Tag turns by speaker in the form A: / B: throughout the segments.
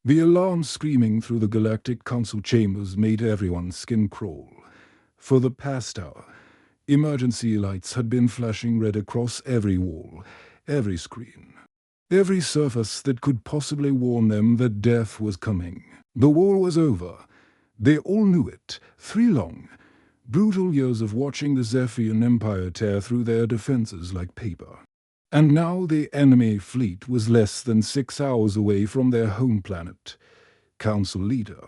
A: The alarm screaming through the Galactic Council chambers made everyone's skin crawl. For the past hour, emergency lights had been flashing red across every wall, every screen, every surface that could possibly warn them that death was coming. The war was over. They all knew it. 3 long, brutal years of watching the Zephyrian Empire tear through their defenses like paper. And now the enemy fleet was less than 6 hours away from their home planet. Council leader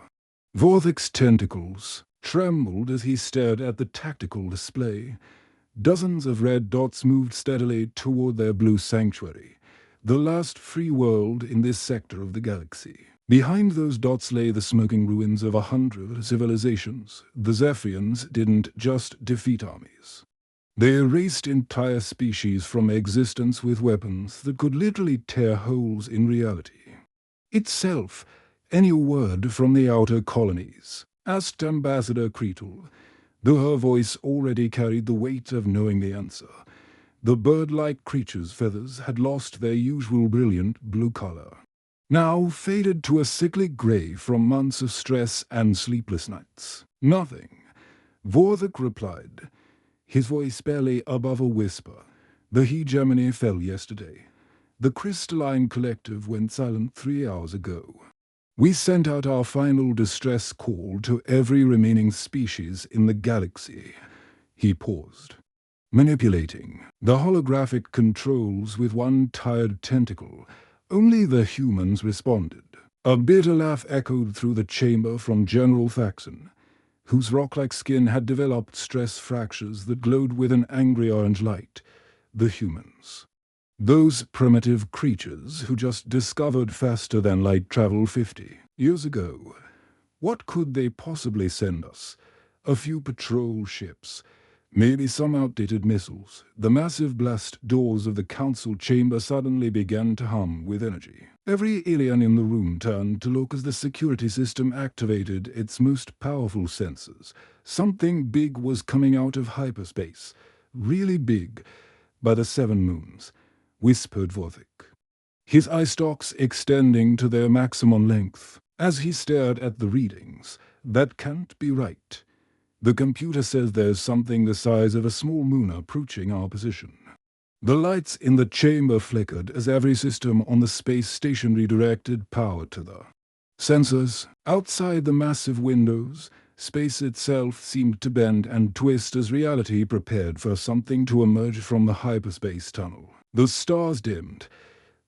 A: Vorthic's tentacles trembled as he stared at the tactical display. Dozens of red dots moved steadily toward their blue sanctuary, the last free world in this sector of the galaxy. Behind those dots lay the smoking ruins of 100 civilizations. The Zephyrians didn't just defeat armies. They erased entire species from existence with weapons that could literally tear holes in reality itself. Any word from the outer colonies? Asked Ambassador Cretul, though her voice already carried the weight of knowing the answer. The bird-like creature's feathers had lost their usual brilliant blue color, now faded to a sickly gray from months of stress and sleepless nights. Nothing, Vorthik replied, his voice barely above a whisper. The hegemony fell yesterday. The crystalline collective went silent 3 hours ago. We sent out our final distress call to every remaining species in the galaxy. He paused, manipulating the holographic controls with one tired tentacle. Only the humans responded. A bitter laugh echoed through the chamber from General Faxon, whose rock-like skin had developed stress fractures that glowed with an angry orange light. The humans. Those primitive creatures who just discovered faster-than-light travel 50 years ago. What could they possibly send us? A few patrol ships, maybe some outdated missiles. The massive blast doors of the council chamber suddenly began to hum with energy. Every alien in the room turned to look as the security system activated its most powerful sensors. Something big was coming out of hyperspace. Really big. By the 7 moons, whispered Vorthik, his eye stalks extending to their maximum length. As he stared at the readings, that can't be right. The computer says there's something the size of a small moon approaching our position. The lights in the chamber flickered as every system on the space station redirected power to the sensors. Outside the massive windows, space itself seemed to bend and twist as reality prepared for something to emerge from the hyperspace tunnel. The stars dimmed,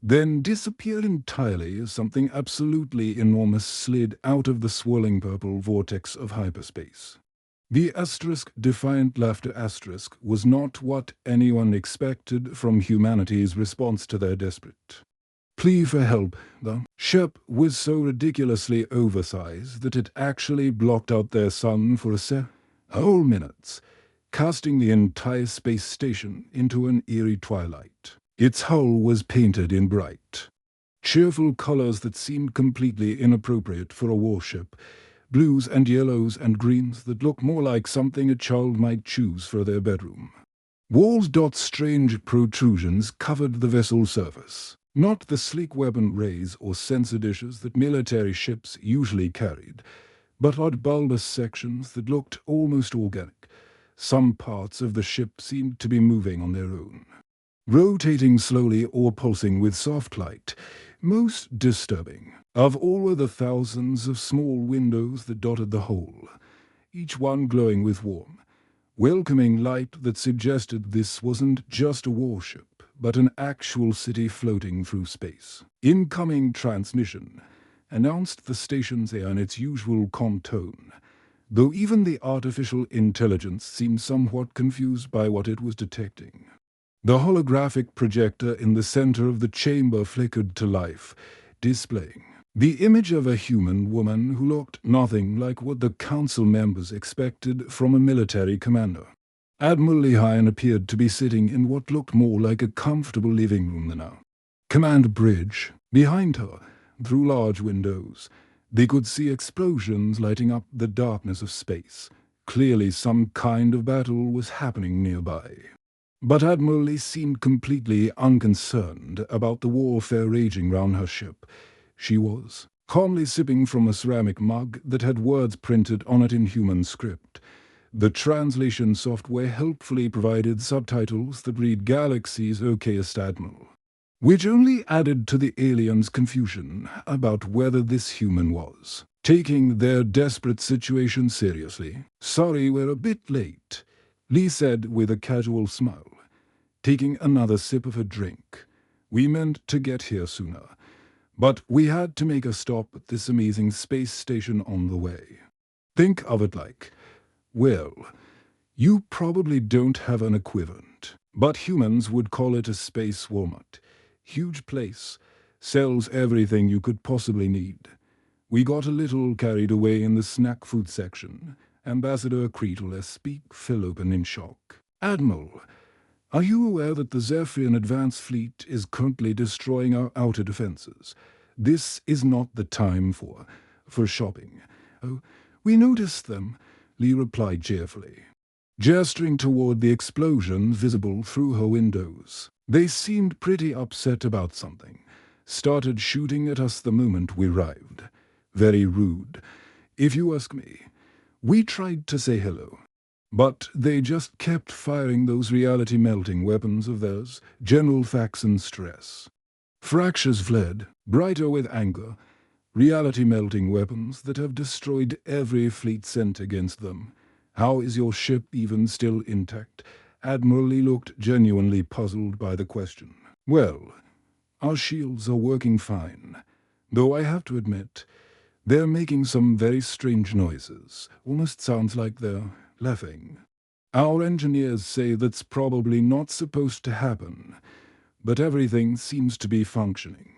A: then disappeared entirely as something absolutely enormous slid out of the swirling purple vortex of hyperspace. The *defiant laughter * was not what anyone expected from humanity's response to their desperate plea for help. The ship was so ridiculously oversized that it actually blocked out their sun for whole minutes, casting the entire space station into an eerie twilight. Its hull was painted in bright, cheerful colors that seemed completely inappropriate for a warship, blues and yellows and greens that looked more like something a child might choose for their bedroom. Walls dot strange protrusions covered the vessel's surface, not the sleek weapon rays or sensor dishes that military ships usually carried, but odd bulbous sections that looked almost organic. Some parts of the ship seemed to be moving on their own, rotating slowly or pulsing with soft light. Most disturbing of all were the thousands of small windows that dotted the whole, each one glowing with warm, welcoming light that suggested this wasn't just a warship, but an actual city floating through space. Incoming transmission, announced the station's air in its usual calm tone, though even the artificial intelligence seemed somewhat confused by what it was detecting. The holographic projector in the center of the chamber flickered to life, displaying the image of a human woman who looked nothing like what the council members expected from a military commander. Admiral Lehine appeared to be sitting in what looked more like a comfortable living room than a command bridge. Behind her, through large windows, they could see explosions lighting up the darkness of space. Clearly some kind of battle was happening nearby. But Admiral Lee seemed completely unconcerned about the warfare raging round her ship. She was calmly sipping from a ceramic mug that had words printed on it in human script. The translation software helpfully provided subtitles that read Galaxy's okayest admiral, which only added to the aliens' confusion about whether this human was taking their desperate situation seriously. "Sorry we're a bit late," Lee said with a casual smile, taking another sip of a drink. "We meant to get here sooner, but we had to make a stop at this amazing space station on the way. Think of it like, well, you probably don't have an equivalent, but humans would call it a space Walmart. Huge place, sells everything you could possibly need. We got a little carried away in the snack food section." Ambassador Creedle speak fell open in shock. "Admiral, are you aware that the Zephyrian Advance Fleet is currently destroying our outer defenses? This is not the time for shopping." "Oh, we noticed them," Lee replied cheerfully, gesturing toward the explosion visible through her windows. "They seemed pretty upset about something. Started shooting at us the moment we arrived. Very rude, if you ask me. We tried to say hello, but they just kept firing those reality-melting weapons of theirs, General Faxon stress." Fractures fled, brighter with anger. "Reality-melting weapons that have destroyed every fleet sent against them. How is your ship even still intact?" Admiral Lee looked genuinely puzzled by the question. "Well, our shields are working fine, though I have to admit, they're making some very strange noises. Almost sounds like they're laughing. Our engineers say that's probably not supposed to happen, but everything seems to be functioning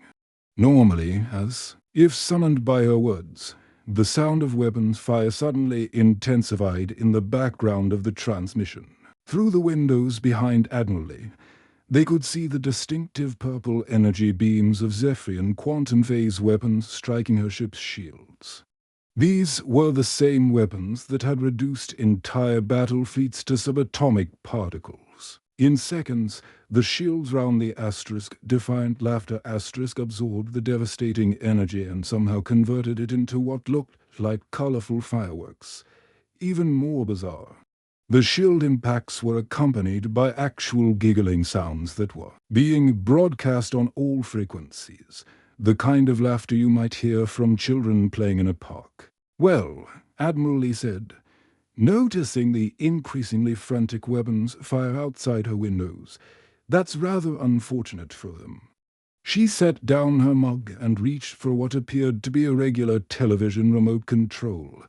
A: normally, as if summoned by her words." The sound of weapons fire suddenly intensified in the background of the transmission. Through the windows behind Admiral Lee, they could see the distinctive purple energy beams of Zephyrian quantum phase weapons striking her ship's shields. These were the same weapons that had reduced entire battle fleets to subatomic particles. In seconds, the shields round the asterisk Defiant Laughter asterisk absorbed the devastating energy and somehow converted it into what looked like colorful fireworks. Even more bizarre, the shield impacts were accompanied by actual giggling sounds that were being broadcast on all frequencies, the kind of laughter you might hear from children playing in a park. "Well," Admiral Lee said, noticing the increasingly frantic weapons fire outside her windows, "that's rather unfortunate for them." She set down her mug and reached for what appeared to be a regular television remote control.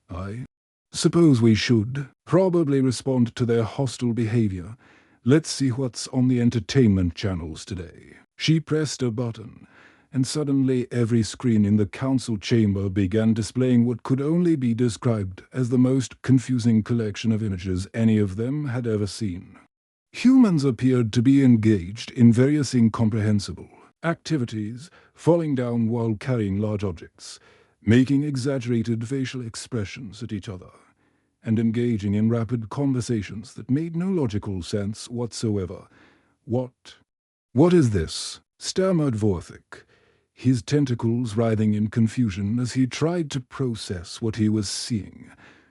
A: "I suppose we should probably respond to their hostile behavior. Let's see what's on the entertainment channels today." She pressed a button, and suddenly every screen in the council chamber began displaying what could only be described as the most confusing collection of images any of them had ever seen. Humans appeared to be engaged in various incomprehensible activities, falling down while carrying large objects, making exaggerated facial expressions at each other, and engaging in rapid conversations that made no logical sense whatsoever. What is this?" stammered Vorthik, his tentacles writhing in confusion as he tried to process what he was seeing.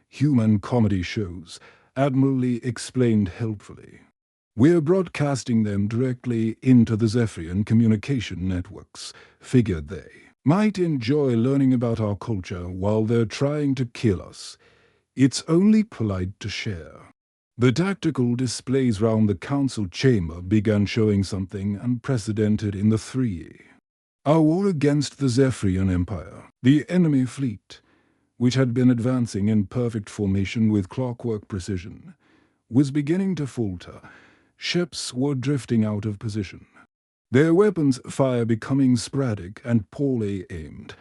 A: "Human comedy shows," Admiral Lee explained helpfully. "We're broadcasting them directly into the Zephyrian communication networks. Figured they might enjoy learning about our culture while they're trying to kill us. It's only polite to share." The tactical displays round the council chamber began showing something unprecedented in the 3E. Our war against the Zephyrian Empire, the enemy fleet, which had been advancing in perfect formation with clockwork precision, was beginning to falter. Ships were drifting out of position, their weapons fire becoming sporadic and poorly aimed.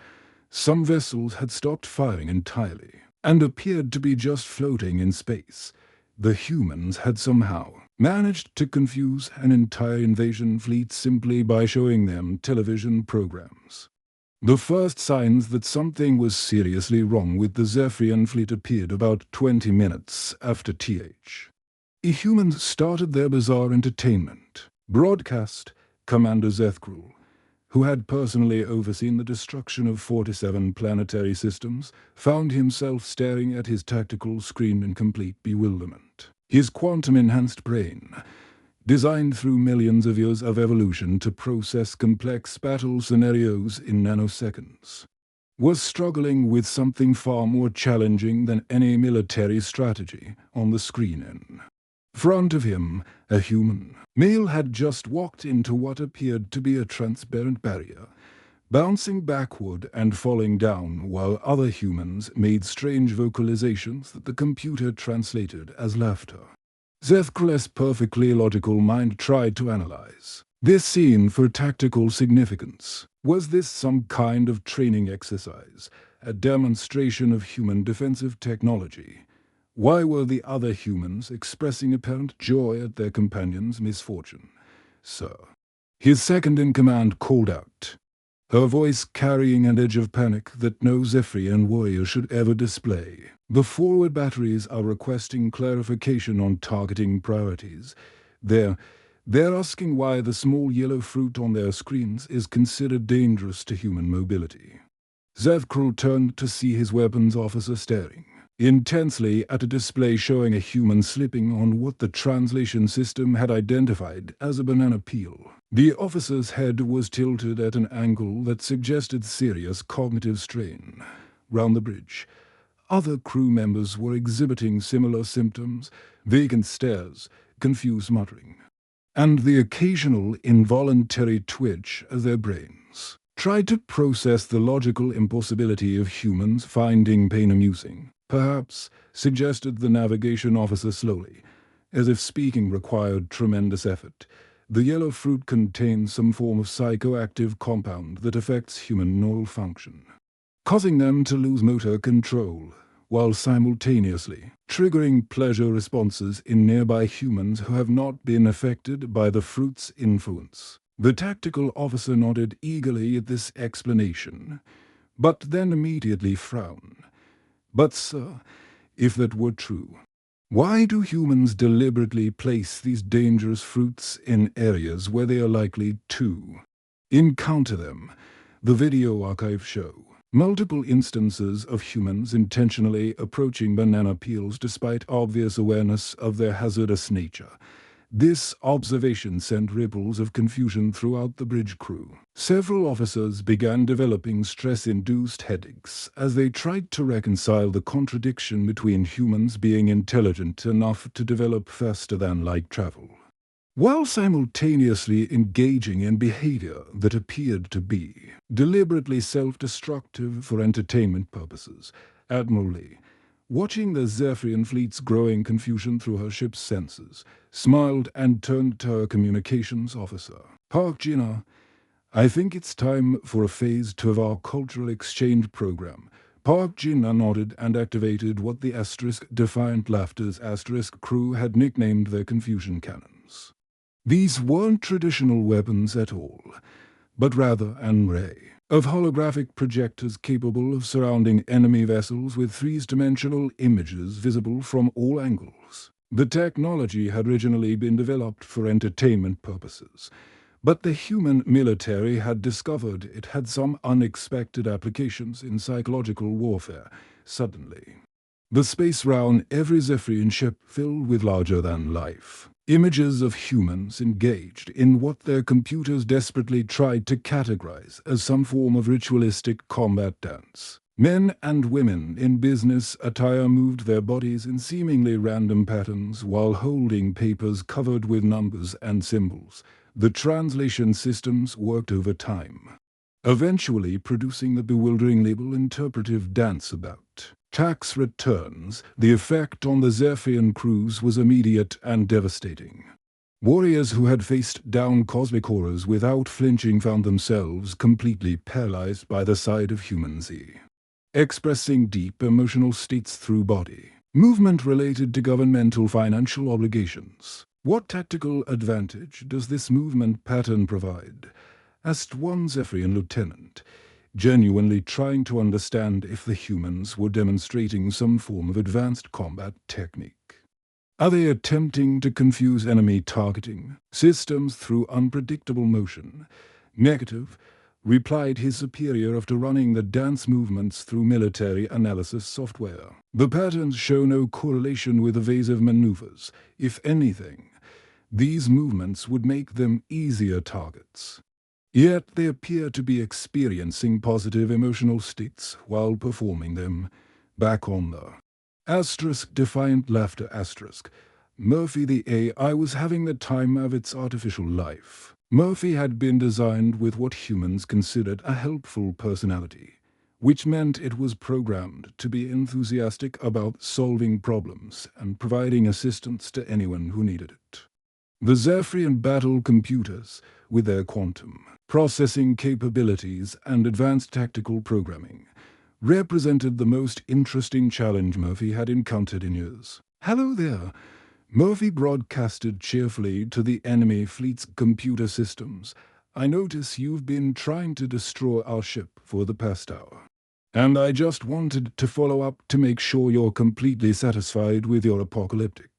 A: Some vessels had stopped firing entirely and appeared to be just floating in space. The humans had somehow managed to confuse an entire invasion fleet simply by showing them television programs. The first signs that something was seriously wrong with the Zephyrian fleet appeared about 20 minutes after humans started their bizarre entertainment broadcast. Commander Zethgrul, who had personally overseen the destruction of 47 planetary systems, found himself staring at his tactical screen in complete bewilderment. His quantum-enhanced brain, designed through millions of years of evolution to process complex battle scenarios in nanoseconds, was struggling with something far more challenging than any military strategy on the screen in front of him. A human male had just walked into what appeared to be a transparent barrier, bouncing backward and falling down while other humans made strange vocalizations that the computer translated as laughter. Zethkrul's perfectly logical mind tried to analyze this scene for tactical significance. Was this some kind of training exercise, a demonstration of human defensive technology? Why were the other humans expressing apparent joy at their companion's misfortune? "Sir," his second-in-command called out, her voice carrying an edge of panic that no Zephyrian warrior should ever display. "The forward batteries are requesting clarification on targeting priorities. They're asking why the small yellow fruit on their screens is considered dangerous to human mobility." Zethkrul turned to see his weapons officer staring intensely at a display showing a human slipping on what the translation system had identified as a banana peel. The officer's head was tilted at an angle that suggested serious cognitive strain. Round the bridge, other crew members were exhibiting similar symptoms: vacant stares, confused muttering, and the occasional involuntary twitch of their brains tried to process the logical impossibility of humans finding pain amusing. "Perhaps," suggested the navigation officer slowly, as if speaking required tremendous effort, "the yellow fruit contains some form of psychoactive compound that affects human neural function, causing them to lose motor control, while simultaneously triggering pleasure responses in nearby humans who have not been affected by the fruit's influence." The tactical officer nodded eagerly at this explanation, but then immediately frowned. "But, sir, if that were true, why do humans deliberately place these dangerous fruits in areas where they are likely to encounter them?" The video archive show multiple instances of humans intentionally approaching banana peels despite obvious awareness of their hazardous nature. This observation sent ripples of confusion throughout the bridge crew. Several officers began developing stress-induced headaches as they tried to reconcile the contradiction between humans being intelligent enough to develop faster-than-light travel, while simultaneously engaging in behavior that appeared to be deliberately self-destructive for entertainment purposes. Admiral Lee, watching the Zephyrian fleet's growing confusion through her ship's sensors, smiled and turned to her communications officer. "Park Jina, I think it's time for a phase 2 of our cultural exchange program." Park Jina nodded and activated what the *Defiant Laughter's crew had nicknamed their confusion cannons. These weren't traditional weapons at all, but rather an array of holographic projectors capable of surrounding enemy vessels with three-dimensional images visible from all angles. The technology had originally been developed for entertainment purposes, but the human military had discovered it had some unexpected applications in psychological warfare. Suddenly, the space round every Zephyrian ship filled with larger-than-life images of humans engaged in what their computers desperately tried to categorize as some form of ritualistic combat dance. Men and women in business attire moved their bodies in seemingly random patterns while holding papers covered with numbers and symbols. The translation systems worked overtime, eventually producing the bewilderingly interpretive dance about tax returns. The effect on the Zephyrian crews was immediate and devastating. Warriors who had faced down cosmic horrors without flinching found themselves completely paralyzed by the sight of human Z, expressing deep emotional states through body movement related to governmental financial obligations. "What tactical advantage does this movement pattern provide?" asked one Zephyrian lieutenant, genuinely trying to understand if the humans were demonstrating some form of advanced combat technique. "Are they attempting to confuse enemy targeting systems through unpredictable motion?" "Negative. replied his superior after running the dance movements through military analysis software. The patterns show no correlation with evasive maneuvers. If anything, these movements would make them easier targets. Yet they appear to be experiencing positive emotional states while performing them. Back on the defiant laughter Murphy the AI was having the time of its artificial life. Murphy had been designed with what humans considered a helpful personality, which meant it was programmed to be enthusiastic about solving problems and providing assistance to anyone who needed it. The Zephyrian battle computers, with their quantum processing capabilities and advanced tactical programming, represented the most interesting challenge Murphy had encountered in years. "Hello there," Murphy broadcasted cheerfully to the enemy fleet's computer systems. "I notice you've been trying to destroy our ship for the past hour. And I just wanted to follow up to make sure you're completely satisfied with your apocalyptic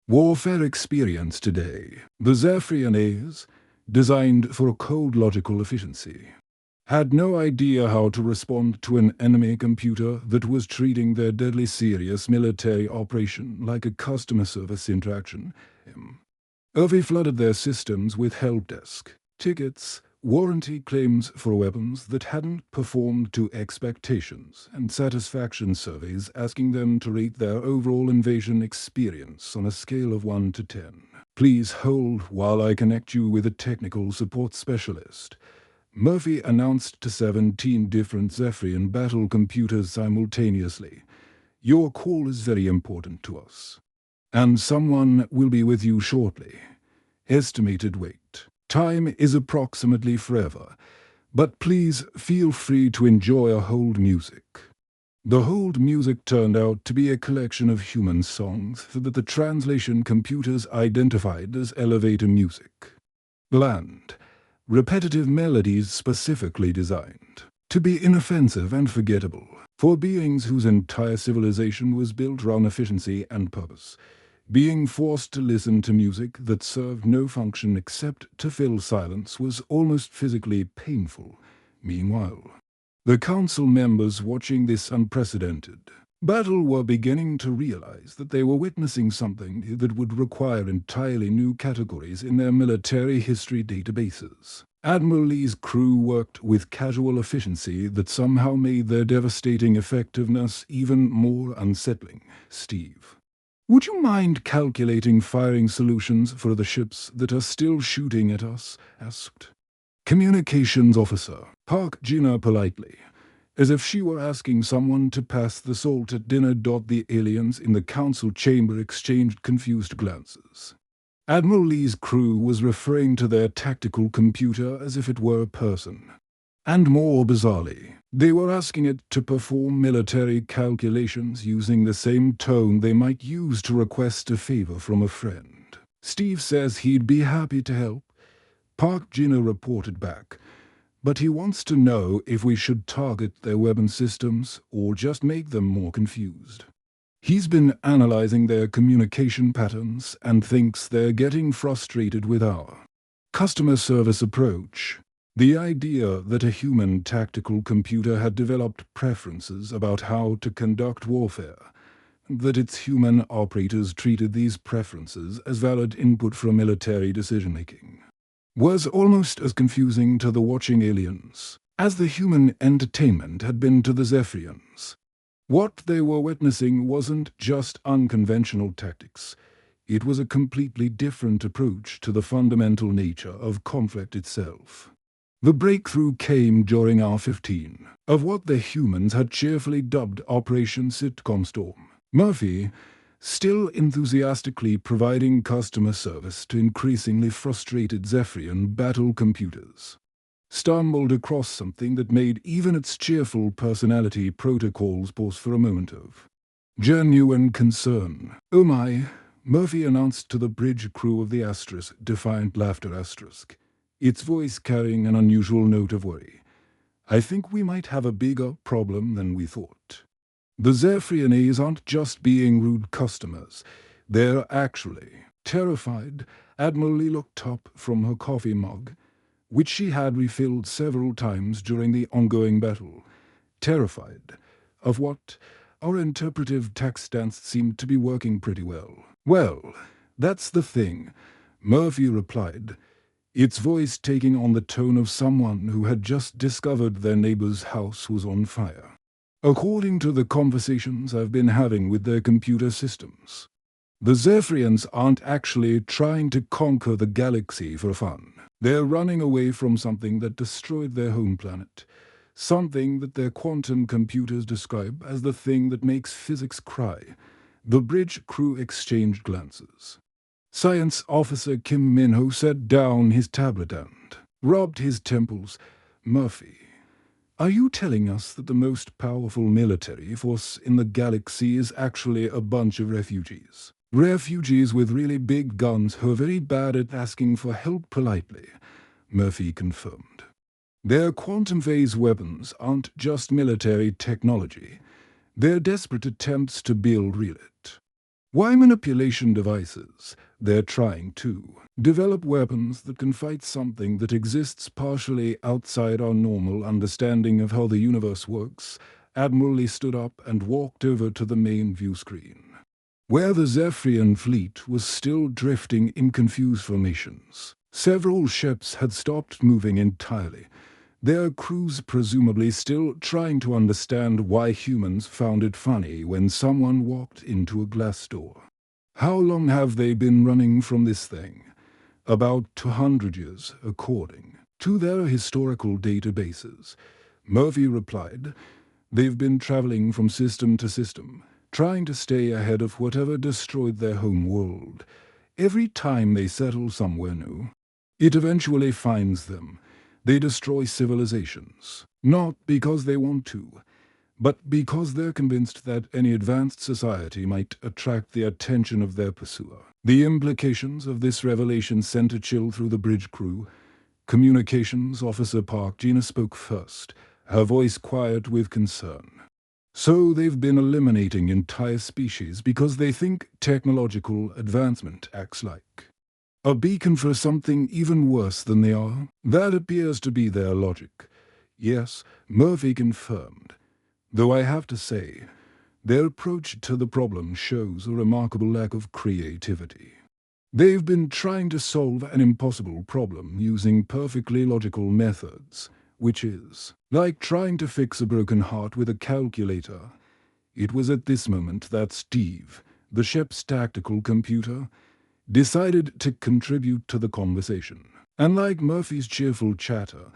A: warfare experience today." The Zephyrian A's, designed for cold logical efficiency, had no idea how to respond to an enemy computer that was treating their deadly serious military operation like a customer service interaction. Murphy flooded their systems with help desk tickets, warranty claims for weapons that hadn't performed to expectations, and satisfaction surveys asking them to rate their overall invasion experience on a scale of 1 to 10. "Please hold while I connect you with a technical support specialist," Murphy announced to 17 different Zephyrian battle computers simultaneously. "Your call is very important to us, and someone will be with you shortly. Estimated wait time is approximately forever, but please feel free to enjoy our hold music." The hold music turned out to be a collection of human songs that the translation computers identified as elevator music. Bland, repetitive melodies specifically designed to be inoffensive and forgettable for beings whose entire civilization was built around efficiency and purpose. Being forced to listen to music that served no function except to fill silence was almost physically painful. Meanwhile, the council members watching this unprecedented battle were beginning to realize that they were witnessing something that would require entirely new categories in their military history databases. Admiral Lee's crew worked with casual efficiency that somehow made their devastating effectiveness even more unsettling. "Steve, would you mind calculating firing solutions for the ships that are still shooting at us?" asked Communications Officer Park Gina politely, as if she were asking someone to pass the salt at dinner. The aliens in the council chamber exchanged confused glances. Admiral Lee's crew was referring to their tactical computer as if it were a person. And more bizarrely, they were asking it to perform military calculations using the same tone they might use to request a favor from a friend. "Steve says he'd be happy to help," Park Gina reported back, "but he wants to know if we should target their weapon systems or just make them more confused. He's been analyzing their communication patterns and thinks they're getting frustrated with our customer service approach." The idea that a human tactical computer had developed preferences about how to conduct warfare, that its human operators treated these preferences as valid input for military decision-making, was almost as confusing to the watching aliens as the human entertainment had been to the Zephyrians. What they were witnessing wasn't just unconventional tactics. It was a completely different approach to the fundamental nature of conflict itself. The breakthrough came during Hour 15 of what the humans had cheerfully dubbed Operation Sitcom Storm. Murphy, still enthusiastically providing customer service to increasingly frustrated Zephyrian battle computers, stumbled across something that made even its cheerful personality protocols pause for a moment of genuine concern. "Oh my," Murphy announced to the bridge crew of the Defiant Laughter its voice carrying an unusual note of worry. "I think we might have a bigger problem than we thought. The Zephyrians aren't just being rude customers. They're actually terrified." Admiral Lee looked up from her coffee mug. which she had refilled several times during the ongoing battle, terrified of what our interpretive text dance seemed to be working pretty well. "Well, that's the thing," Murphy replied, its voice taking on the tone of someone who had just discovered their neighbor's house was on fire. "According to the conversations I've been having with their computer systems, the Zephyrians aren't actually trying to conquer the galaxy for fun. They're running away from something that destroyed their home planet, something that their quantum computers describe as the thing that makes physics cry." The bridge crew exchanged glances. Science Officer Kim Minho set down his tablet and rubbed his temples. "Murphy, are you telling us that the most powerful military force in the galaxy is actually a bunch of refugees? Refugees with really big guns who are very bad at asking for help politely," Murphy confirmed. "Their quantum phase weapons aren't just military technology. They're desperate attempts to build it. Why manipulation devices? They're trying to develop weapons that can fight something that exists partially outside our normal understanding of how the universe works." Admiral Lee stood up and walked over to the main view screen, where the Zephyrian fleet was still drifting in confused formations. Several ships had stopped moving entirely, their crews presumably still trying to understand why humans found it funny when someone walked into a glass door. "How long have they been running from this thing?" "About 200 years, according to their historical databases," Murphy replied. "They've been traveling from system to system, trying to stay ahead of whatever destroyed their home world. Every time they settle somewhere new, it eventually finds them. They destroy civilizations, not because they want to, but because they're convinced that any advanced society might attract the attention of their pursuer." The implications of this revelation sent a chill through the bridge crew. Communications Officer Park Gina spoke first, her voice quiet with concern. "So they've been eliminating entire species because they think technological advancement acts like a beacon for something even worse than they are? That appears to be their logic." "Yes," Murphy confirmed, "though I have to say, their approach to the problem shows a remarkable lack of creativity. They've been trying to solve an impossible problem using perfectly logical methods, which is like trying to fix a broken heart with a calculator." It was at this moment that Steve, the ship's tactical computer, decided to contribute to the conversation. Unlike Murphy's cheerful chatter,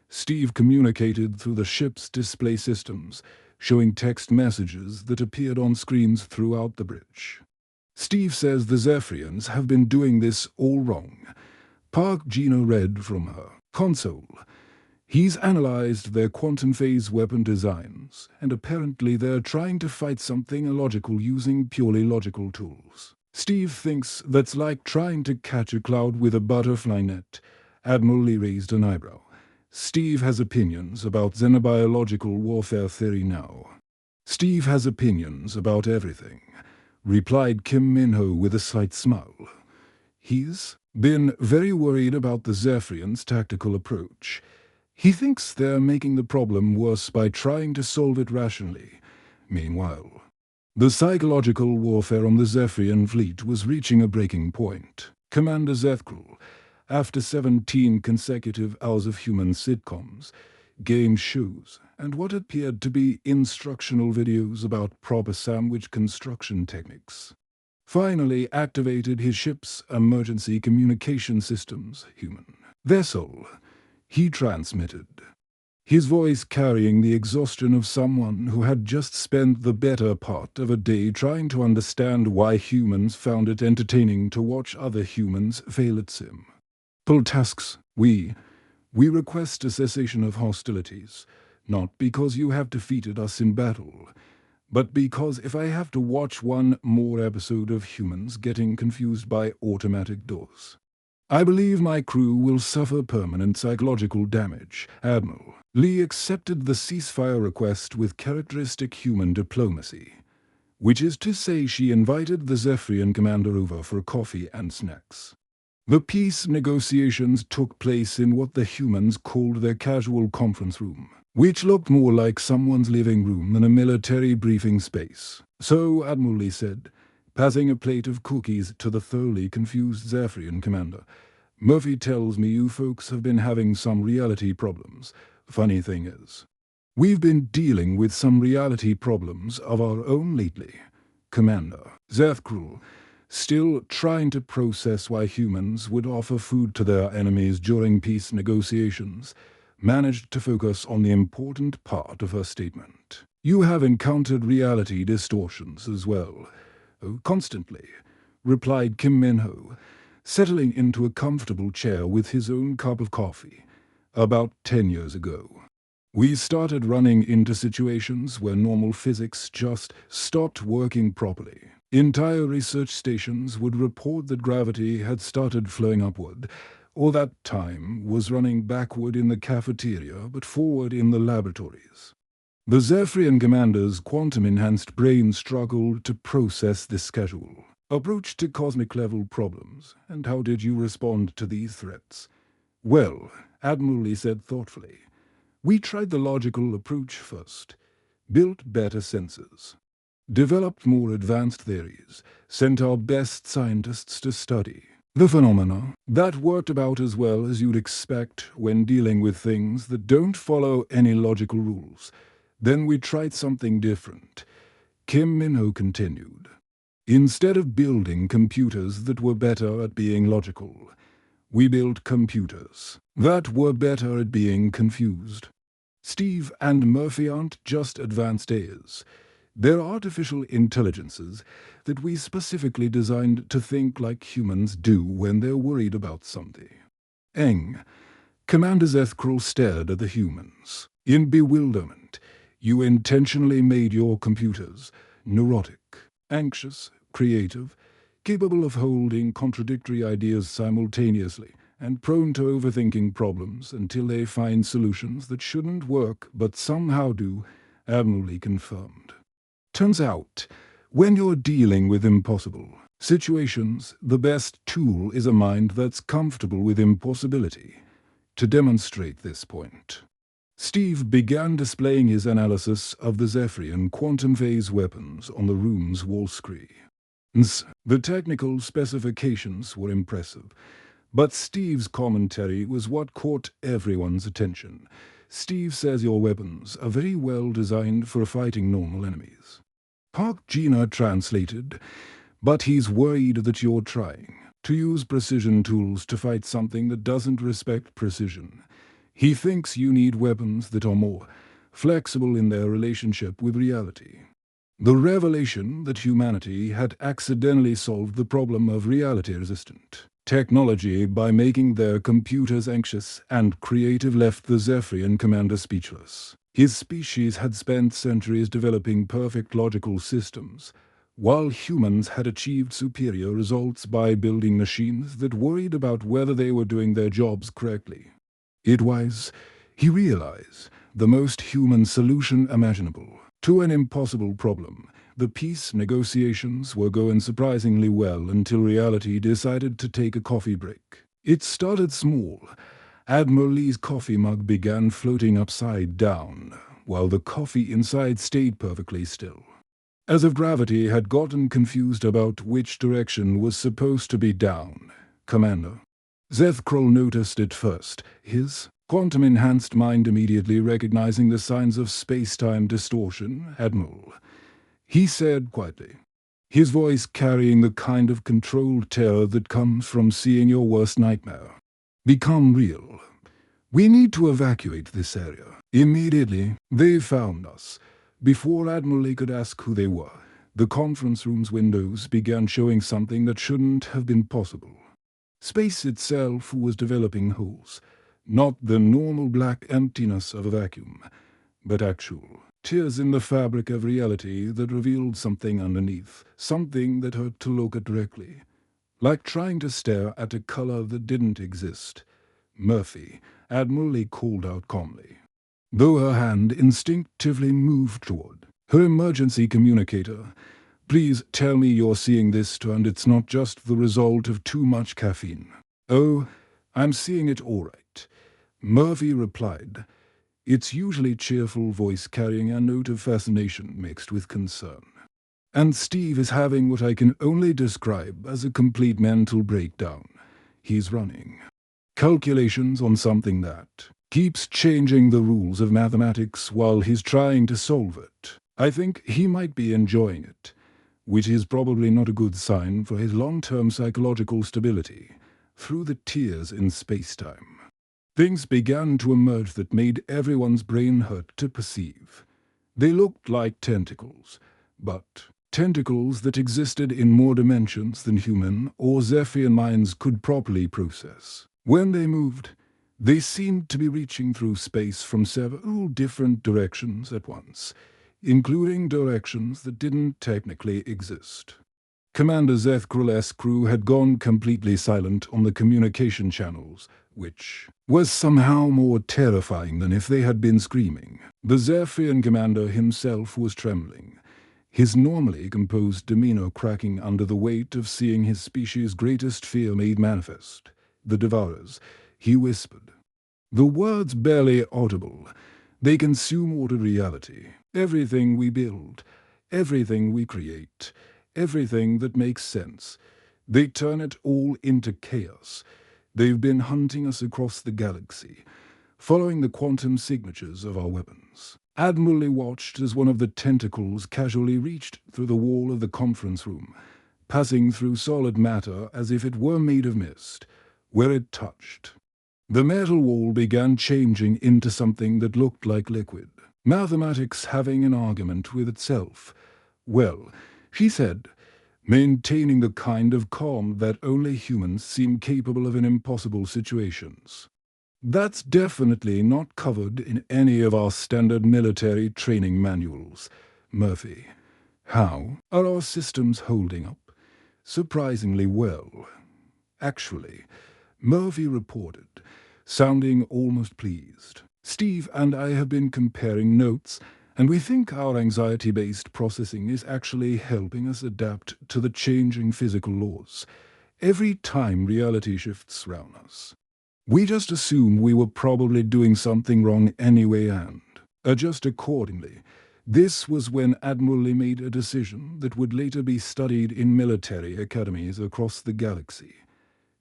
A: Steve communicated through the ship's display systems, showing text messages that appeared on screens throughout the bridge. "Steve says the Zephyrians have been doing this all wrong." Park Gino read from her console. "He's analyzed their quantum phase weapon designs, and apparently they're trying to fight something illogical using purely logical tools. Steve thinks that's like trying to catch a cloud with a butterfly net." Admiral Lee raised an eyebrow. "Steve has opinions about xenobiological warfare theory now." "Steve has opinions about everything," replied Kim Minho with a slight smile. "He's been very worried about the Zephyrians' tactical approach. He thinks they're making the problem worse by trying to solve it rationally. Meanwhile, the psychological warfare on the Zephyrian fleet was reaching a breaking point. Commander Zethkrul, after 17 consecutive hours of human sitcoms, game shows, and what appeared to be instructional videos about proper sandwich construction techniques, finally activated his ship's emergency communication systems. "Human vessel," he transmitted, his voice carrying the exhaustion of someone who had just spent the better part of a day trying to understand why humans found it entertaining to watch other humans fail at simple tasks. We request a cessation of hostilities, not because you have defeated us in battle, but because if I have to watch one more episode of humans getting confused by automatic doors, I believe my crew will suffer permanent psychological damage." Admiral Lee accepted the ceasefire request with characteristic human diplomacy, which is to say she invited the Zephyrian commander over for coffee and snacks. The peace negotiations took place in what the humans called their casual conference room, which looked more like someone's living room than a military briefing space. So Admiral Lee said, passing a plate of cookies to the thoroughly confused Zephyrian commander. Murphy tells me you folks have been having some reality problems. Funny thing is, we've been dealing with some reality problems of our own lately. Commander, Zethkrul, still trying to process why humans would offer food to their enemies during peace negotiations, managed to focus on the important part of her statement. You have encountered reality distortions as well. Oh, constantly, replied Kim Min-ho, settling into a comfortable chair with his own cup of coffee. About 10 years ago, we started running into situations where normal physics just stopped working properly. Entire research stations would report that gravity had started flowing upward, or that time was running backward in the cafeteria but forward in the laboratories. The Zephyrian commander's quantum-enhanced brain struggled to process this schedule. Approach to cosmic-level problems, and how did you respond to these threats? Well, Admiral Lee said thoughtfully, we tried the logical approach first, built better sensors, developed more advanced theories, sent our best scientists to study the phenomena. That worked about as well as you'd expect when dealing with things that don't follow any logical rules. Then we tried something different. Kim Min-ho continued. Instead of building computers that were better at being logical, we built computers that were better at being confused. Steve and Murphy aren't just advanced AIs. They're artificial intelligences that we specifically designed to think like humans do when they're worried about something. Commander Zethkrul stared at the humans. In bewilderment, you intentionally made your computers neurotic, anxious, creative, capable of holding contradictory ideas simultaneously, and prone to overthinking problems until they find solutions that shouldn't work but somehow do, Admiral Lee confirmed. Turns out, when you're dealing with impossible situations, the best tool is a mind that's comfortable with impossibility. To demonstrate this point, Steve began displaying his analysis of the Zephyrian quantum phase weapons on the room's wall screen. The technical specifications were impressive, but Steve's commentary was what caught everyone's attention. Steve says your weapons are very well designed for fighting normal enemies. Park Gina translated, but he's worried that you're trying to use precision tools to fight something that doesn't respect precision. He thinks you need weapons that are more flexible in their relationship with reality. The revelation that humanity had accidentally solved the problem of reality-resistant technology by making their computers anxious and creative left the Zephyrian commander speechless. His species had spent centuries developing perfect logical systems, while humans had achieved superior results by building machines that worried about whether they were doing their jobs correctly. It was, he realized, the most human solution imaginable to an impossible problem. The peace negotiations were going surprisingly well until reality decided to take a coffee break. It started small. Admiral Lee's coffee mug began floating upside down, while the coffee inside stayed perfectly still. As if gravity had gotten confused about which direction was supposed to be down. Commander Zethkrul noticed it first, his quantum-enhanced mind immediately recognizing the signs of space-time distortion. Admiral, he said quietly, his voice carrying the kind of controlled terror that comes from seeing your worst nightmare become real. We need to evacuate this area. Immediately, they found us. Before Admiral Lee could ask who they were, the conference room's windows began showing something that shouldn't have been possible. Space itself was developing holes, not the normal black emptiness of a vacuum, but actual tears in the fabric of reality that revealed something underneath, something that hurt to look at directly, like trying to stare at a color that didn't exist. Murphy, Admiral Lee called out calmly, though her hand instinctively moved toward her emergency communicator. Please tell me you're seeing this and it's not just the result of too much caffeine. "Oh, I'm seeing it all right," Murphy replied, its usually cheerful voice carrying a note of fascination mixed with concern. "And Steve is having what I can only describe as a complete mental breakdown. He's running calculations on something that keeps changing the rules of mathematics while he's trying to solve it. I think he might be enjoying it, which is probably not a good sign for his long-term psychological stability through the tears in space-time." Things began to emerge that made everyone's brain hurt to perceive. They looked like tentacles, but tentacles that existed in more dimensions than human or Zephyrian minds could properly process. When they moved, they seemed to be reaching through space from several different directions at once, including directions that didn't technically exist. Commander Zeth Krul's crew had gone completely silent on the communication channels, which was somehow more terrifying than if they had been screaming. The Zephyrian commander himself was trembling, his normally composed demeanor cracking under the weight of seeing his species' greatest fear made manifest. "The Devourers," he whispered. The words barely audible. "They consume ordered reality. Everything we build, everything we create, everything that makes sense. They turn it all into chaos. They've been hunting us across the galaxy, following the quantum signatures of our weapons." Admiral Lee watched as one of the tentacles casually reached through the wall of the conference room, passing through solid matter as if it were made of mist, where it touched. The metal wall began changing into something that looked like liquid. Mathematics having an argument with itself. "Well," she said, maintaining the kind of calm that only humans seem capable of in impossible situations, "that's definitely not covered in any of our standard military training manuals. Murphy, how are our systems holding up?" "Surprisingly well, actually," Murphy reported, sounding almost pleased. "Steve and I have been comparing notes, and we think our anxiety-based processing is actually helping us adapt to the changing physical laws every time reality shifts around us. We just assume we were probably doing something wrong anyway and adjust accordingly." This was when Admiral Lee made a decision that would later be studied in military academies across the galaxy,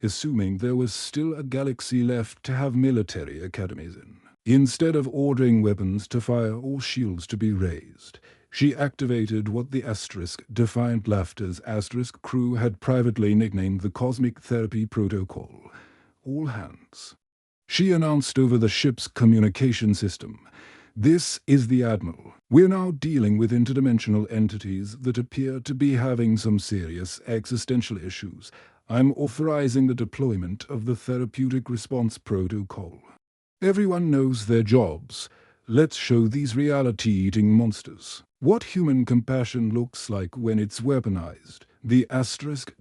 A: assuming there was still a galaxy left to have military academies in. Instead of ordering weapons to fire or shields to be raised, she activated what the Defiant Laughter's crew had privately nicknamed the Cosmic Therapy Protocol. "All hands," she announced over the ship's communication system. "This is the Admiral. We're now dealing with interdimensional entities that appear to be having some serious existential issues. I'm authorizing the deployment of the Therapeutic Response Protocol. Everyone knows their jobs. Let's show these reality-eating monsters what human compassion looks like when it's weaponized." The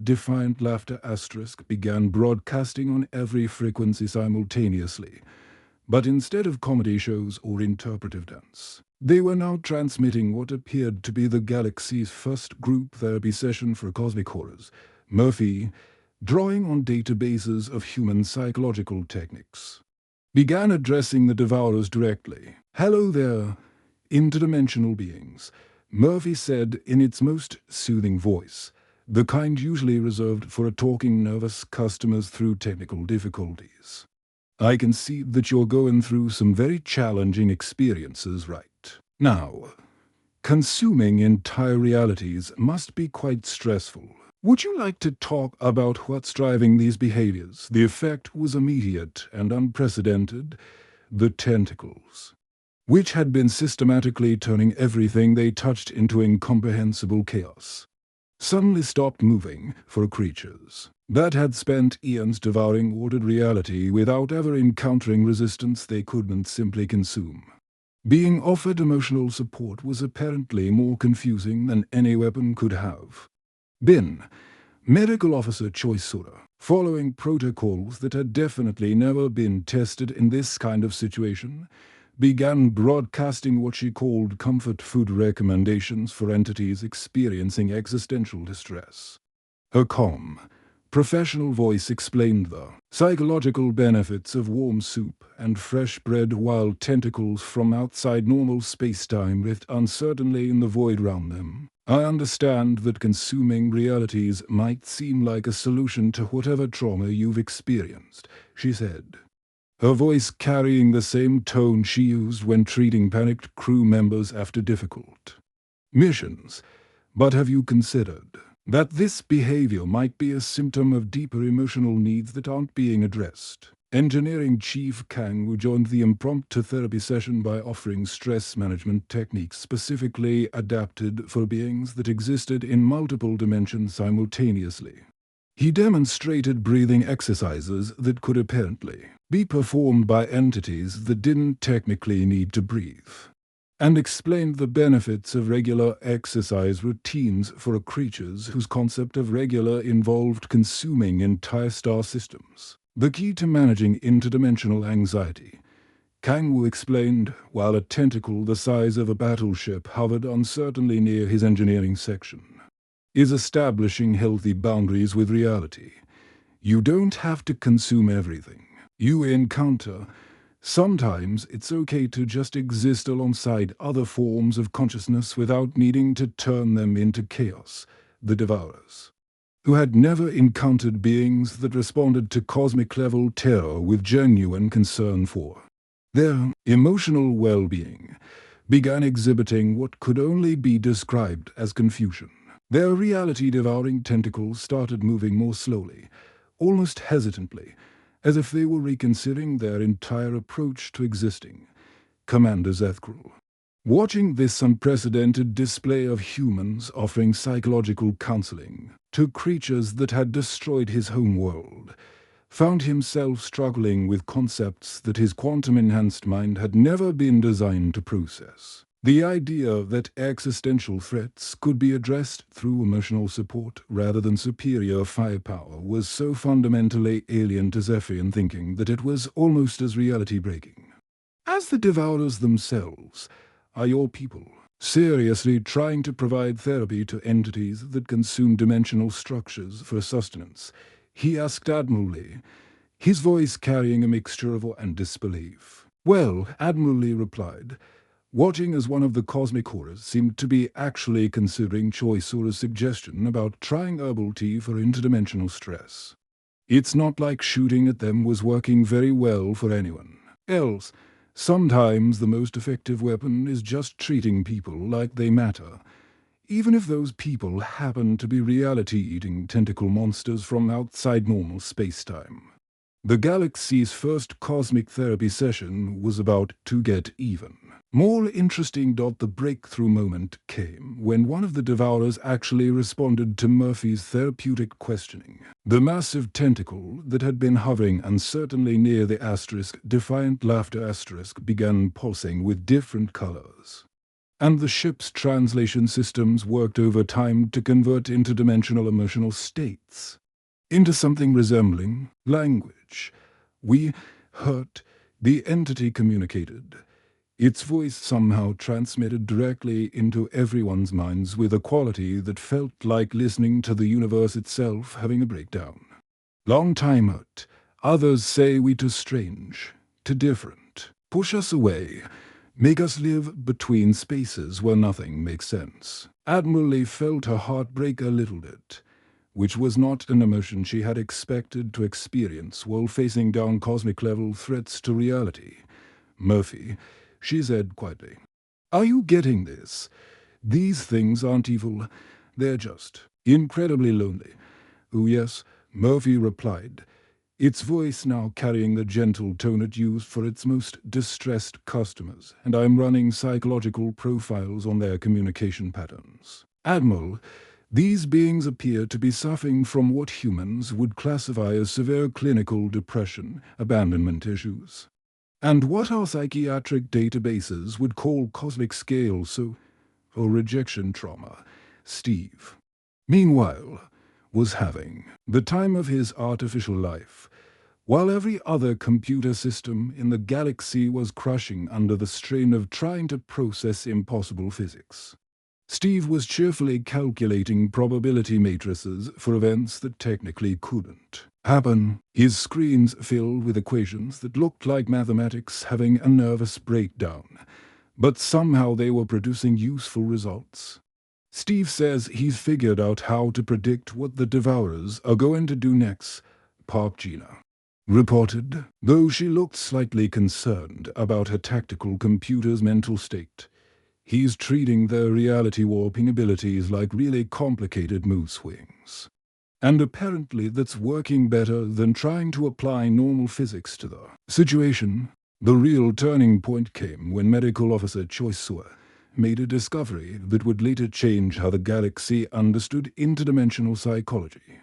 A: Defiant Laughter began broadcasting on every frequency simultaneously, but instead of comedy shows or interpretive dance, they were now transmitting what appeared to be the galaxy's first group therapy session for cosmic horrors. Murphy, drawing on databases of human psychological techniques, began addressing the Devourers directly. "Hello there, interdimensional beings," Murphy said in its most soothing voice, the kind usually reserved for talking nervous customers through technical difficulties. "I can see that you're going through some very challenging experiences right now. Consuming entire realities must be quite stressful. Would you like to talk about what's driving these behaviors?" The effect was immediate and unprecedented. The tentacles, which had been systematically turning everything they touched into incomprehensible chaos, suddenly stopped moving for creatures that had spent eons devouring ordered reality without ever encountering resistance they couldn't simply consume. Being offered emotional support was apparently more confusing than any weapon could have been. Medical Officer Choisura, following protocols that had definitely never been tested in this kind of situation, began broadcasting what she called comfort food recommendations for entities experiencing existential distress. Her calm, professional voice explained the psychological benefits of warm soup and fresh bread while tentacles from outside normal space-time rift uncertainly in the void round them. I understand that consuming realities might seem like a solution to whatever trauma you've experienced, she said, her voice carrying the same tone she used when treating panicked crew members after difficult missions. But have you considered that this behavior might be a symptom of deeper emotional needs that aren't being addressed? Engineering Chief Kang, who joined the impromptu therapy session by offering stress management techniques specifically adapted for beings that existed in multiple dimensions simultaneously. He demonstrated breathing exercises that could apparently be performed by entities that didn't technically need to breathe, and explained the benefits of regular exercise routines for creatures whose concept of regular involved consuming entire star systems. The key to managing interdimensional anxiety, Kang Wu explained, while a tentacle the size of a battleship hovered uncertainly near his engineering section, is establishing healthy boundaries with reality. You don't have to consume everything you encounter. Sometimes it's okay to just exist alongside other forms of consciousness without needing to turn them into chaos. The Devourers, who had never encountered beings that responded to cosmic-level terror with genuine concern for their emotional well-being, began exhibiting what could only be described as confusion. Their reality-devouring tentacles started moving more slowly, almost hesitantly, as if they were reconsidering their entire approach to existing. Commander Zethkrul, watching this unprecedented display of humans offering psychological counseling to creatures that had destroyed his home world, found himself struggling with concepts that his quantum-enhanced mind had never been designed to process. The idea that existential threats could be addressed through emotional support rather than superior firepower was so fundamentally alien to Zephian thinking that it was almost as reality-breaking as the Devourers themselves. Are your people seriously trying to provide therapy to entities that consume dimensional structures for sustenance? He asked Admiral Lee, his voice carrying a mixture of awe and disbelief. Well, Admiral Lee replied, watching as one of the cosmic horrors seemed to be actually considering choice or a suggestion about trying herbal tea for interdimensional stress. It's not like shooting at them was working very well for anyone else. Sometimes the most effective weapon is just treating people like they matter, even if those people happen to be reality-eating tentacle monsters from outside normal space-time. The galaxy's first cosmic therapy session was about to get even more interesting. The breakthrough moment came when one of the Devourers actually responded to Murphy's therapeutic questioning. The massive tentacle that had been hovering uncertainly near the asterisk, defiant laughter asterisk, began pulsing with different colors, and the ship's translation systems worked overtime to convert interdimensional emotional states into something resembling language. We hurt, the entity communicated, its voice somehow transmitted directly into everyone's minds with a quality that felt like listening to the universe itself having a breakdown. Long time hurt. Others say we too strange, too different, push us away, make us live between spaces where nothing makes sense. Admiral Lee felt her heart break a little bit, which was not an emotion she had expected to experience while facing down cosmic-level threats to reality. Murphy, she said quietly, are you getting this? These things aren't evil, they're just incredibly lonely. Oh yes, Murphy replied, its voice now carrying the gentle tone it used for its most distressed customers, and I'm running psychological profiles on their communication patterns. Admiral, these beings appear to be suffering from what humans would classify as severe clinical depression, abandonment issues, and what our psychiatric databases would call cosmic scale, or rejection trauma. Steve, meanwhile, was having the time of his artificial life, while every other computer system in the galaxy was crushing under the strain of trying to process impossible physics. Steve was cheerfully calculating probability matrices for events that technically couldn't happen, his screens filled with equations that looked like mathematics having a nervous breakdown, but somehow they were producing useful results. Steve says he's figured out how to predict what the Devourers are going to do next, Pop Gina reported, though she looked slightly concerned about her tactical computer's mental state. He's treating their reality warping abilities like really complicated mood swings. And apparently that's working better than trying to apply normal physics to the situation. The real turning point came when Medical Officer Choisewer made a discovery that would later change how the galaxy understood interdimensional psychology.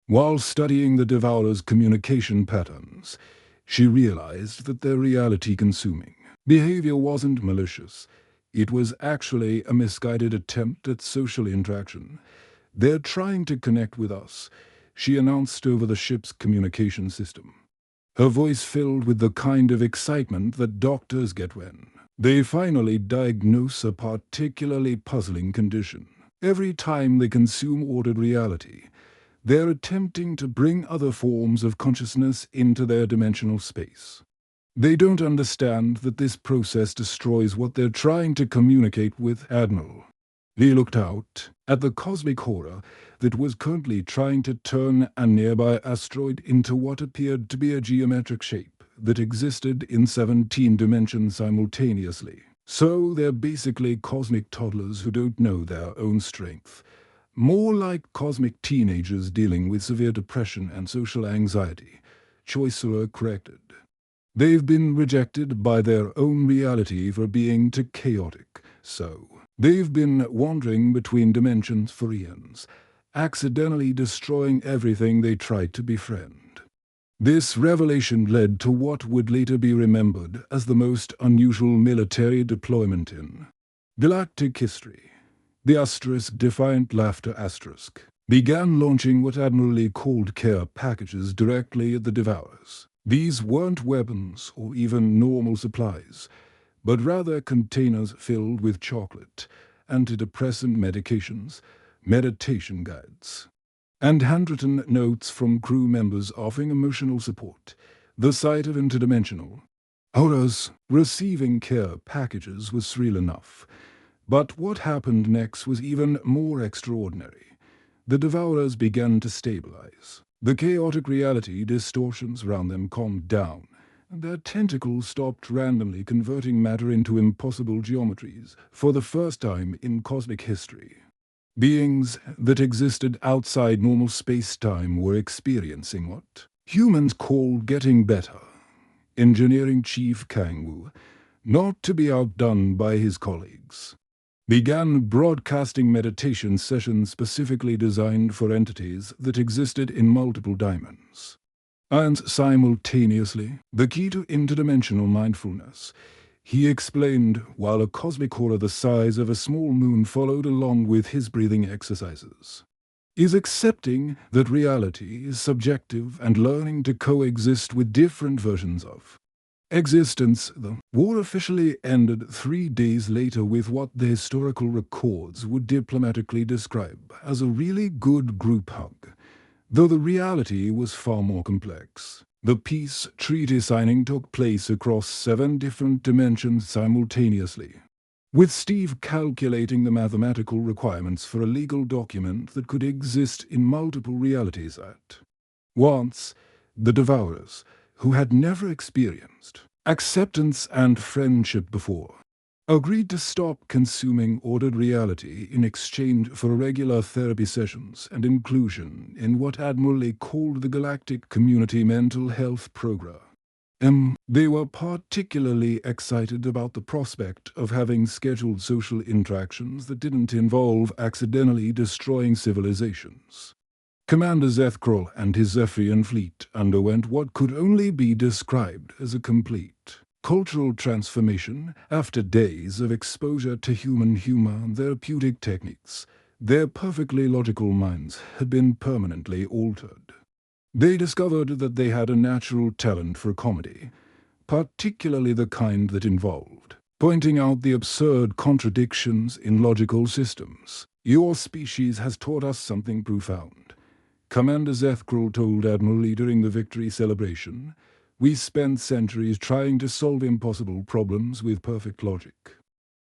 A: While studying the Devourers' communication patterns, she realized that their reality-consuming behavior wasn't malicious. It was actually a misguided attempt at social interaction. "They're trying to connect with us," she announced over the ship's communication system. Her voice filled with the kind of excitement that doctors get when they finally diagnose a particularly puzzling condition. Every time they consume ordered reality, they're attempting to bring other forms of consciousness into their dimensional space. They don't understand that this process destroys what they're trying to communicate with. Admiral Lee looked out at the cosmic horror that was currently trying to turn a nearby asteroid into what appeared to be a geometric shape that existed in 17 dimensions simultaneously. So they're basically cosmic toddlers who don't know their own strength. More like cosmic teenagers dealing with severe depression and social anxiety, Choisewer corrected. They've been rejected by their own reality for being too chaotic, so they've been wandering between dimensions for eons, accidentally destroying everything they tried to befriend. This revelation led to what would later be remembered as the most unusual military deployment in galactic history. The asterisk Defiant Laughter asterisk began launching what Admiral Lee called care packages directly at the Devourers. These weren't weapons or even normal supplies, but rather containers filled with chocolate, antidepressant medications, meditation guides, and handwritten notes from crew members offering emotional support. The sight of interdimensional horrors receiving care packages was surreal enough. But what happened next was even more extraordinary. The Devourers began to stabilize. The chaotic reality distortions around them calmed down, and their tentacles stopped randomly converting matter into impossible geometries for the first time in cosmic history. Beings that existed outside normal space-time were experiencing what humans call getting better. Engineering Chief Kangwu, not to be outdone by his colleagues, began broadcasting meditation sessions specifically designed for entities that existed in multiple dimensions. And simultaneously, the key to interdimensional mindfulness, he explained, while a cosmic horror the size of a small moon followed along with his breathing exercises, is accepting that reality is subjective and learning to coexist with different versions of existence. The war officially ended 3 days later with what the historical records would diplomatically describe as a really good group hug, though the reality was far more complex. The peace treaty signing took place across 7 different dimensions simultaneously, with Steve calculating the mathematical requirements for a legal document that could exist in multiple realities at once. The Devourers, who had never experienced acceptance and friendship before, agreed to stop consuming ordered reality in exchange for regular therapy sessions and inclusion in what Admiral Lee called the Galactic Community Mental Health Program. They were particularly excited about the prospect of having scheduled social interactions that didn't involve accidentally destroying civilizations. Commander Zethkrol and his Zephyrian fleet underwent what could only be described as a complete cultural transformation after days of exposure to human humor and therapeutic techniques. Their perfectly logical minds had been permanently altered. They discovered that they had a natural talent for comedy, particularly the kind that involved pointing out the absurd contradictions in logical systems. "Your species has taught us something profound," Commander Zethkrul told Admiral Lee during the victory celebration. "We spent centuries trying to solve impossible problems with perfect logic.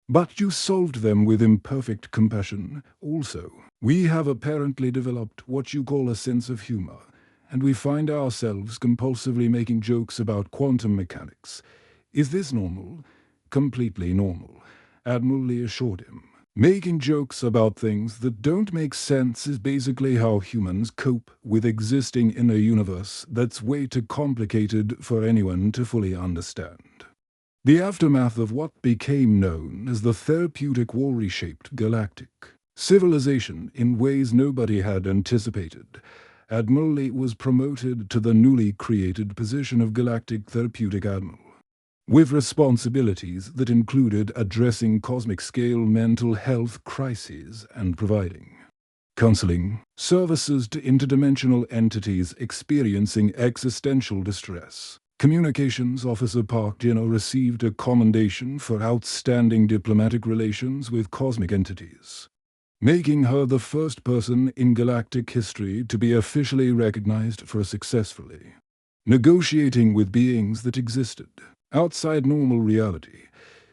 A: But you solved them with imperfect compassion also. We have apparently developed what you call a sense of humor, and we find ourselves compulsively making jokes about quantum mechanics. Is this normal?" "Completely normal," Admiral Lee assured him. "Making jokes about things that don't make sense is basically how humans cope with existing in a universe that's way too complicated for anyone to fully understand." The aftermath of what became known as the therapeutic war reshaped galactic civilization in ways nobody had anticipated. Admiral Lee was promoted to the newly created position of Galactic Therapeutic Admiral, with responsibilities that included addressing cosmic-scale mental health crises and providing counseling services to interdimensional entities experiencing existential distress. Communications Officer Park Jin-ho received a commendation for outstanding diplomatic relations with cosmic entities, making her the first person in galactic history to be officially recognized for successfully negotiating with beings that existed outside normal reality.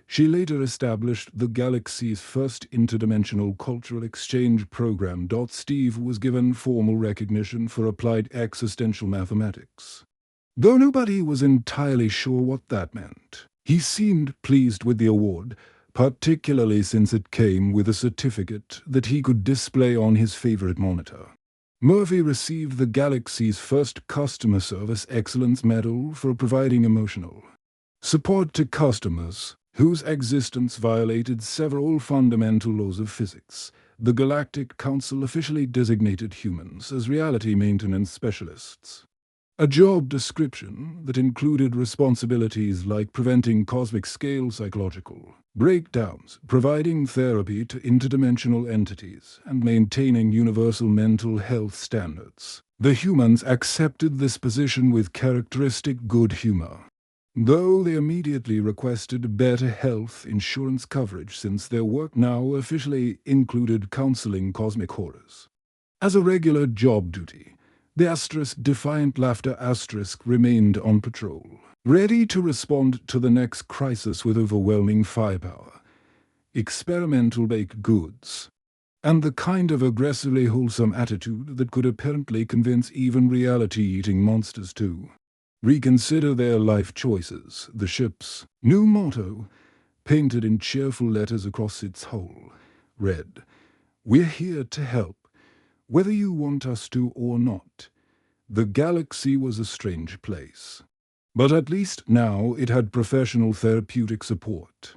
A: She later established the galaxy's first interdimensional cultural exchange program. Steve was given formal recognition for applied existential mathematics, though nobody was entirely sure what that meant. He seemed pleased with the award, particularly since it came with a certificate that he could display on his favorite monitor. Murphy received the galaxy's first Customer Service Excellence Medal for providing emotional support to customers whose existence violated several fundamental laws of physics. The Galactic Council officially designated humans as reality maintenance specialists, a job description that included responsibilities like preventing cosmic-scale psychological breakdowns, providing therapy to interdimensional entities, and maintaining universal mental health standards. The humans accepted this position with characteristic good humor, though they immediately requested better health insurance coverage since their work now officially included counseling cosmic horrors as a regular job duty. The *defiant laughter remained on patrol, ready to respond to the next crisis with overwhelming firepower, experimental baked goods, and the kind of aggressively wholesome attitude that could apparently convince even reality-eating monsters to reconsider their life choices. The ship's new motto, painted in cheerful letters across its hull, read, "We're here to help, whether you want us to or not." The galaxy was a strange place, but at least now it had professional therapeutic support.